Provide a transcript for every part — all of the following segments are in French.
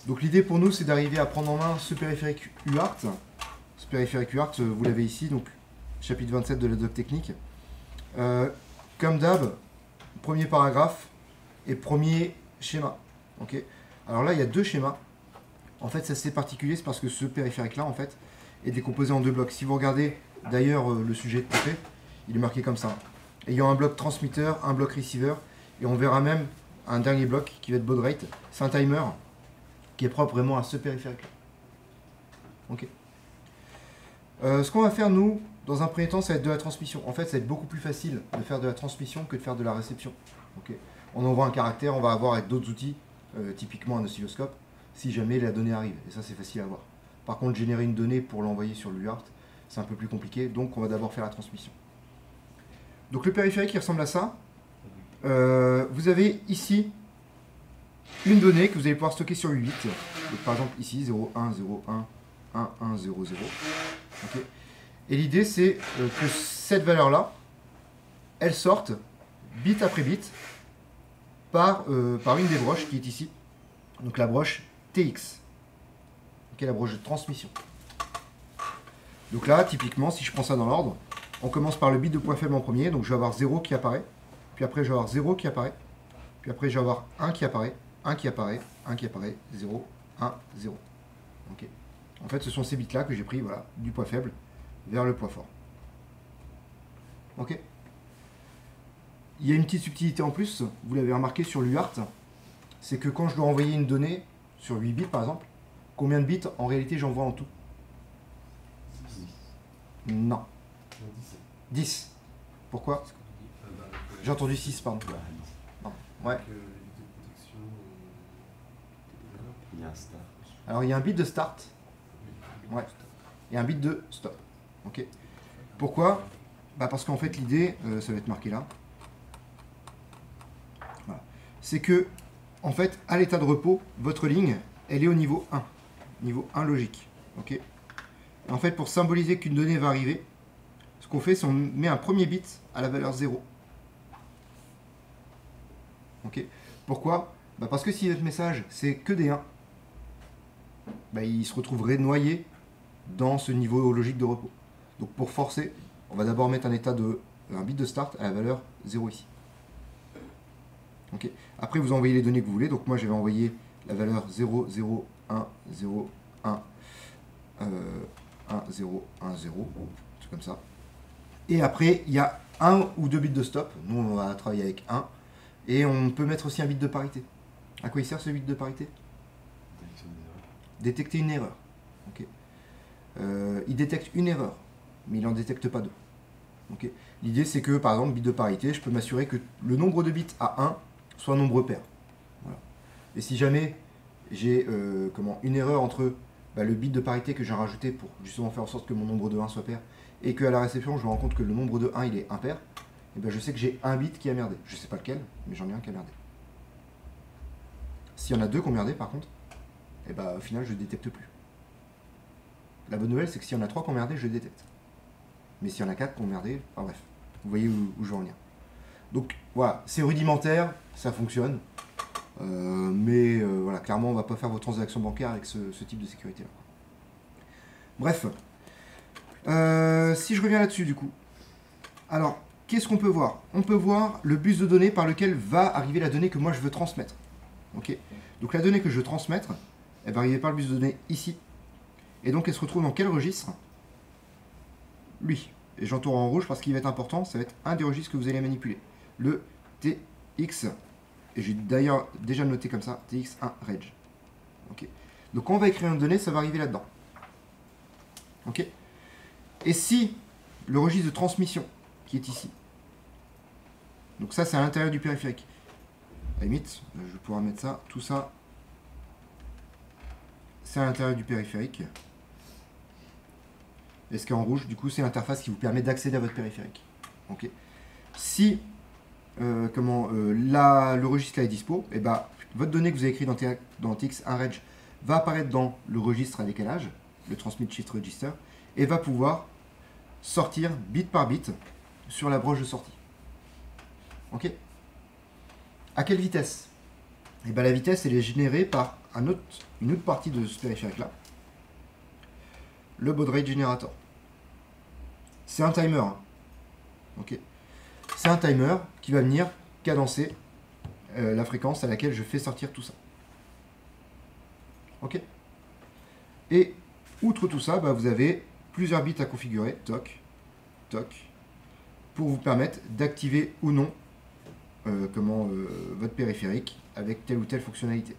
Donc l'idée pour nous, c'est d'arriver à prendre en main ce périphérique UART. Ce périphérique UART, vous l'avez ici, donc chapitre 27 de la doc technique. Comme d'hab, premier paragraphe et premier schéma. Ok. Alors là, il y a deux schémas. En fait, ça c'est particulier, c'est parce que ce périphérique-là, en fait, est décomposé en deux blocs. Si vous regardez d'ailleurs le sujet de côté, il est marqué comme ça. Ayant un bloc transmetteur, un bloc receiver, et on verra même un dernier bloc qui va être baud rate. C'est un timer qui est propre vraiment à ce périphérique-là. Ok. Ce qu'on va faire, nous, dans un premier temps, ça va être de la transmission. En fait, ça va être beaucoup plus facile de faire de la transmission que de faire de la réception. Okay. On envoie un caractère, on va avoir avec d'autres outils, typiquement un oscilloscope, si jamais la donnée arrive. Et ça, c'est facile à voir. Par contre, générer une donnée pour l'envoyer sur l'UART, c'est un peu plus compliqué. Donc, on va d'abord faire la transmission. Donc, le périphérique, il ressemble à ça. Vous avez ici une donnée que vous allez pouvoir stocker sur U8. Donc, par exemple, ici, 0, 1, 0, 1, 1, 1, 0, 0. Okay. Et l'idée, c'est que cette valeur-là, elle sorte, bit après bit, par une des broches qui est ici. Donc la broche TX. Okay, la broche de transmission. Donc là, typiquement, si je prends ça dans l'ordre, on commence par le bit de point faible en premier. Donc je vais avoir 0 qui apparaît. Puis après, je vais avoir 0 qui apparaît. Puis après, je vais avoir 1 qui apparaît. 1 qui apparaît. 1 qui apparaît. 0, 1, 0. Okay. En fait, ce sont ces bits-là que j'ai pris voilà, du point faible vers le point fort. Ok. Il y a une petite subtilité en plus, vous l'avez remarqué sur l'UART, c'est que quand je dois envoyer une donnée sur 8 bits par exemple, combien de bits en réalité j'envoie en tout? 10. Non. 10. Pourquoi? J'ai entendu 6, pardon. Non. Ouais. Il y a un start. Alors il y a un bit de start. Ouais. Et un bit de stop. Ok. Pourquoi? Bah parce qu'en fait l'idée, ça va être marqué là. Voilà. C'est que, en fait, à l'état de repos, votre ligne, elle est au niveau 1. Niveau 1 logique. Ok. Et en fait, pour symboliser qu'une donnée va arriver, ce qu'on fait, c'est qu'on met un premier bit à la valeur 0. Ok. Pourquoi? Bah parce que si votre message, c'est que des 1, bah, il se retrouverait noyé dans ce niveau logique de repos. Donc pour forcer, on va d'abord mettre un bit de start à la valeur 0 ici. Okay. Après vous envoyez les données que vous voulez, donc moi je vais envoyer la valeur 0, 0, 1, 0, 1, 1, 0, 1, 0, c'est comme ça. Et après il y a un ou deux bits de stop, nous on va travailler avec 1, et on peut mettre aussi un bit de parité. À quoi il sert ce bit de parité? Détecter une erreur. Okay. Il détecte une erreur, mais il n'en détecte pas deux. Okay. L'idée c'est que, par exemple, bit de parité, je peux m'assurer que le nombre de bits à 1 soit un nombre pair. Voilà. Et si jamais j'ai une erreur entre le bit de parité que j'ai rajouté pour justement faire en sorte que mon nombre de 1 soit pair, et qu'à la réception je me rends compte que le nombre de 1 il est impair, et ben je sais que j'ai un bit qui a merdé. Je sais pas lequel, mais j'en ai un qui a merdé. S'il y en a deux qui ont merdé par contre, et ben au final je ne détecte plus. La bonne nouvelle, c'est que s'il y en a 3 qui ont merdé, je détecte. Mais s'il y en a 4 qui ont merdé, enfin bref, vous voyez où je veux en venir. Donc voilà, c'est rudimentaire, ça fonctionne. Mais voilà, clairement, on ne va pas faire vos transactions bancaires avec ce type de sécurité-là. Bref, si je reviens là-dessus du coup. Alors, qu'est-ce qu'on peut voir? On peut voir le bus de données par lequel va arriver la donnée que moi je veux transmettre. Okay. Donc la donnée que je veux transmettre, elle va arriver par le bus de données ici. Et donc elle se retrouve dans quel registre? Lui. Et j'entoure en rouge parce qu'il va être important, ça va être un des registres que vous allez manipuler. Le TX, et j'ai d'ailleurs déjà noté comme ça, TX1 Reg. Okay. Donc quand on va écrire une donnée, ça va arriver là-dedans. Okay. Et si le registre de transmission, qui est ici, donc ça c'est à l'intérieur du périphérique, à la limite, je vais pouvoir mettre ça, tout ça, c'est à l'intérieur du périphérique. Et ce qui est en rouge, du coup, c'est l'interface qui vous permet d'accéder à votre périphérique. Okay. Si le registre là est dispo, et votre donnée que vous avez écrite dans TX1 Reg va apparaître dans le registre à décalage, le Transmit Shift Register, et va pouvoir sortir bit par bit sur la broche de sortie. Ok. À quelle vitesse? La vitesse, elle est générée par une autre partie de ce périphérique-là, le baud rate generator. C'est un timer. Hein. Ok. C'est un timer qui va venir cadencer la fréquence à laquelle je fais sortir tout ça. Ok. Et outre tout ça, bah, vous avez plusieurs bits à configurer, toc, toc, pour vous permettre d'activer ou non votre périphérique avec telle ou telle fonctionnalité.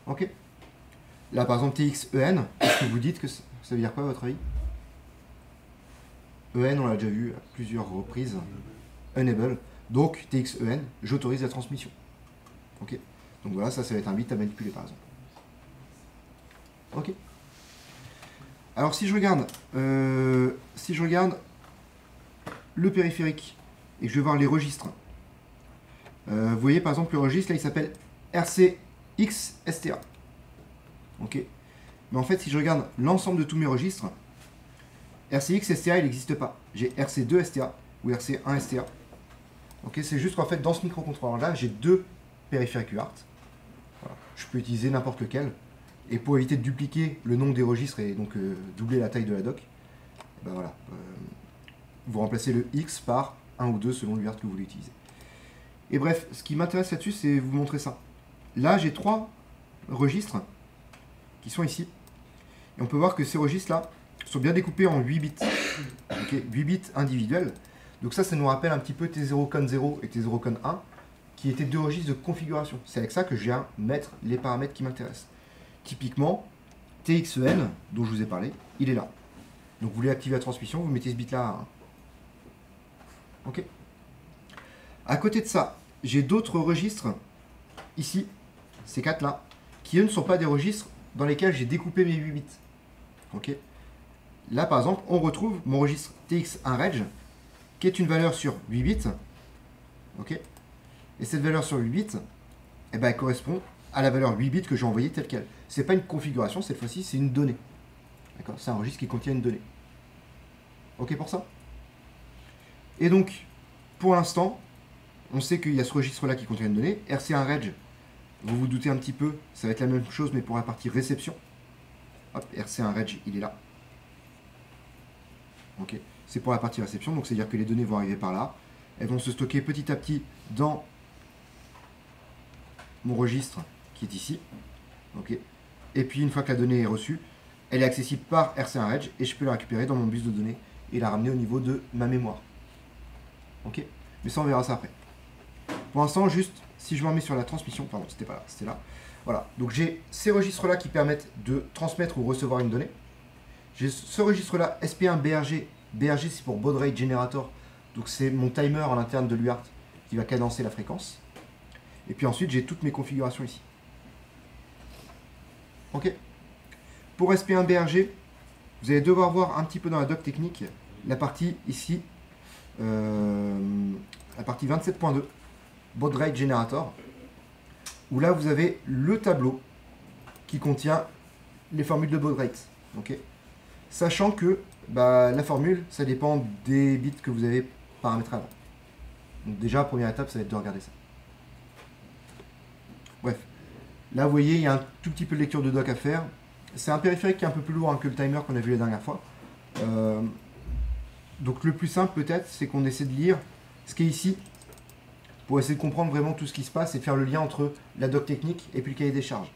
Ok. Là, par exemple, TXEN, est-ce que vous dites que ça veut dire quoi à votre avis? EN, on l'a déjà vu à plusieurs reprises. Enable. Donc, TXEN, j'autorise la transmission. Ok. Donc voilà, ça va être un bit à manipuler, par exemple. Ok. Alors, si je regarde le périphérique et que je vais voir les registres, vous voyez, par exemple, le registre, là, il s'appelle RCX-STA. Ok. Mais en fait, si je regarde l'ensemble de tous mes registres, RCX-STA, il n'existe pas. J'ai RC2-STA ou RC1-STA. Ok, c'est juste qu'en fait, dans ce microcontrôleur-là, j'ai deux périphériques UART. Voilà. Je peux utiliser n'importe lequel. Et pour éviter de dupliquer le nombre des registres et donc doubler la taille de la dock, ben voilà, vous remplacez le X par 1 ou 2 selon l'UART que vous voulez utiliser. Et bref, ce qui m'intéresse là-dessus, c'est vous montrer ça. Là, j'ai 3 registres qui sont ici. Et on peut voir que ces registres-là sont bien découpés en 8 bits. Okay, 8 bits individuels. Donc ça nous rappelle un petit peu T0CON0 et T0CON1, qui étaient deux registres de configuration. C'est avec ça que je viens mettre les paramètres qui m'intéressent. Typiquement, TXEN, dont je vous ai parlé, il est là. Donc vous voulez activer la transmission, vous mettez ce bit-là à 1. Ok. À côté de ça, j'ai d'autres registres, ici, ces 4-là, qui eux ne sont pas des registres dans lesquels j'ai découpé mes 8 bits. Ok. Là, par exemple, on retrouve mon registre TX1Reg, qui est une valeur sur 8 bits. Ok. Et cette valeur sur 8 bits, eh ben, elle correspond à la valeur 8 bits que j'ai envoyée telle qu'elle. Ce n'est pas une configuration, cette fois-ci, c'est une donnée. D'accord. C'est un registre qui contient une donnée. Ok pour ça? Et donc, pour l'instant, on sait qu'il y a ce registre-là qui contient une donnée. RC1Reg, vous vous doutez un petit peu, ça va être la même chose, mais pour la partie réception. Hop, RC1Reg, il est là. Ok, c'est pour la partie réception, donc c'est-à-dire que les données vont arriver par là. Elles vont se stocker petit à petit dans mon registre qui est ici. Ok. Et puis, une fois que la donnée est reçue, elle est accessible par RC1Reg et je peux la récupérer dans mon bus de données et la ramener au niveau de ma mémoire. Ok. Mais ça, on verra ça après. Pour l'instant, juste, si je me remets sur la transmission, pardon, c'était pas là, c'était là. Voilà, donc j'ai ces registres-là qui permettent de transmettre ou recevoir une donnée. J'ai ce registre-là, SP1 BRG. BRG, c'est pour baud rate generator. Donc c'est mon timer à l'interne de l'UART qui va cadencer la fréquence. Et puis ensuite, j'ai toutes mes configurations ici. Ok. Pour SP1 BRG, vous allez devoir voir un petit peu dans la doc technique la partie ici, la partie 27.2, baud rate generator, où là vous avez le tableau qui contient les formules de baud rate. Okay. Sachant que bah, la formule, ça dépend des bits que vous avez paramétrés avant. Donc déjà, première étape, ça va être de regarder ça. Bref, là vous voyez, il y a un tout petit peu de lecture de doc à faire. C'est un périphérique qui est un peu plus lourd que le timer qu'on a vu la dernière fois. Donc le plus simple peut-être, c'est qu'on essaie de lire ce qui est ici, pour essayer de comprendre vraiment tout ce qui se passe et faire le lien entre la doc technique et puis le cahier des charges.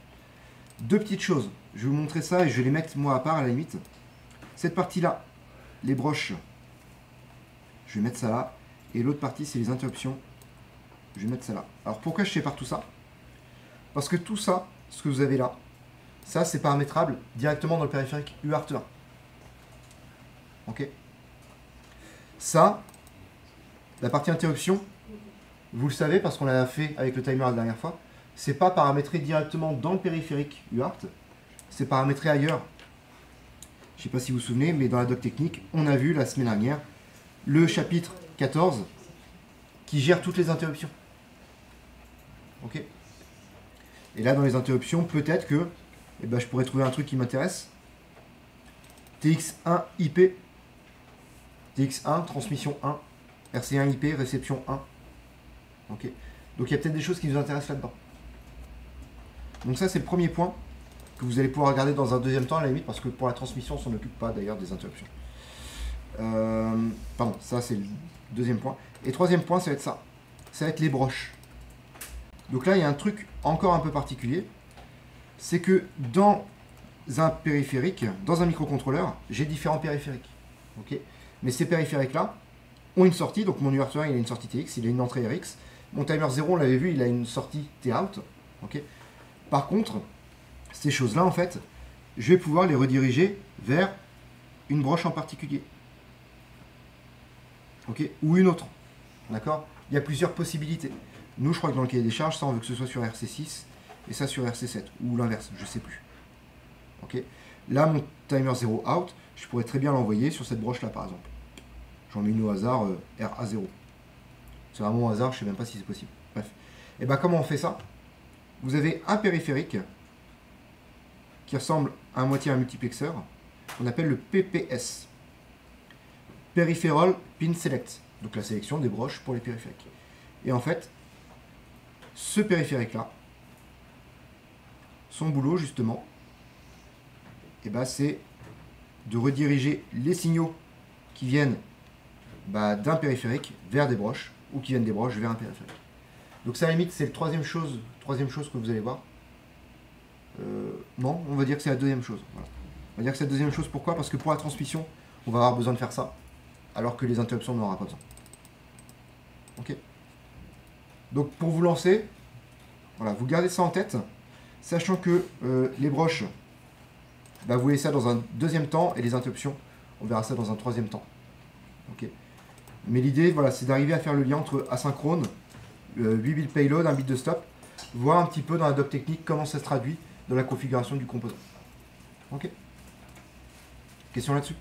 Deux petites choses, je vais vous montrer ça et je vais les mettre moi à part à la limite. Cette partie-là, les broches, je vais mettre ça là. Et l'autre partie, c'est les interruptions, je vais mettre ça là. Alors pourquoi je sépare tout ça? Parce que tout ça, ce que vous avez là, ça c'est paramétrable directement dans le périphérique UART1. Ok. Ça, la partie interruption, vous le savez parce qu'on l'a fait avec le timer la dernière fois, c'est pas paramétré directement dans le périphérique UART, c'est paramétré ailleurs. Je ne sais pas si vous vous souvenez, mais dans la doc technique, on a vu la semaine dernière le chapitre 14 qui gère toutes les interruptions. Ok. Et là, dans les interruptions, peut-être que eh ben, je pourrais trouver un truc qui m'intéresse. TX1 IP, TX1, transmission 1, RC1 IP, réception 1. Ok. Donc il y a peut-être des choses qui nous intéressent là-dedans. Donc ça, c'est le premier point que vous allez pouvoir regarder dans un deuxième temps à la limite, parce que pour la transmission, on s'en occupe pas d'ailleurs des interruptions. Pardon, ça c'est le deuxième point. Et troisième point, ça va être ça. Ça va être les broches. Donc là, il y a un truc encore un peu particulier. C'est que dans un périphérique, dans un microcontrôleur, j'ai différents périphériques. Okay, mais ces périphériques-là ont une sortie. Donc mon UART1, il a une sortie TX, il a une entrée RX. Mon timer 0, on l'avait vu, il a une sortie T-out. Okay. Par contre, ces choses-là, en fait, je vais pouvoir les rediriger vers une broche en particulier. Okay, ou une autre. D'accord? Il y a plusieurs possibilités. Nous, je crois que dans le cahier des charges, ça, on veut que ce soit sur RC6 et ça sur RC7. Ou l'inverse, je ne sais plus. Okay. Là, mon timer 0 out, je pourrais très bien l'envoyer sur cette broche-là, par exemple. J'en mets une au hasard, RA0. C'est vraiment au hasard, je ne sais même pas si c'est possible. Bref. Et bien, comment on fait ça? Vous avez un périphérique qui ressemble à moitié à un multiplexeur, qu'on appelle le PPS. Peripheral Pin Select. Donc la sélection des broches pour les périphériques. Et en fait, ce périphérique-là, son boulot, justement, c'est de rediriger les signaux qui viennent d'un périphérique vers des broches, ou qui viennent des broches vers un périphérique. Donc ça, à la limite, c'est la troisième chose que vous allez voir. Non, on va dire que c'est la deuxième chose. Voilà. On va dire que c'est la deuxième chose. Pourquoi? Parce que pour la transmission, on va avoir besoin de faire ça, alors que les interruptions, on n'aura pas besoin. Ok. Donc pour vous lancer, voilà, vous gardez ça en tête, sachant que les broches, vous voyez ça dans un deuxième temps, et les interruptions, on verra ça dans un troisième temps. Okay. Mais l'idée, voilà, c'est d'arriver à faire le lien entre asynchrone, 8 bits payload, 1 bit de stop, voir un petit peu dans la doc technique comment ça se traduit dans la configuration du composant. Ok. Question là-dessus?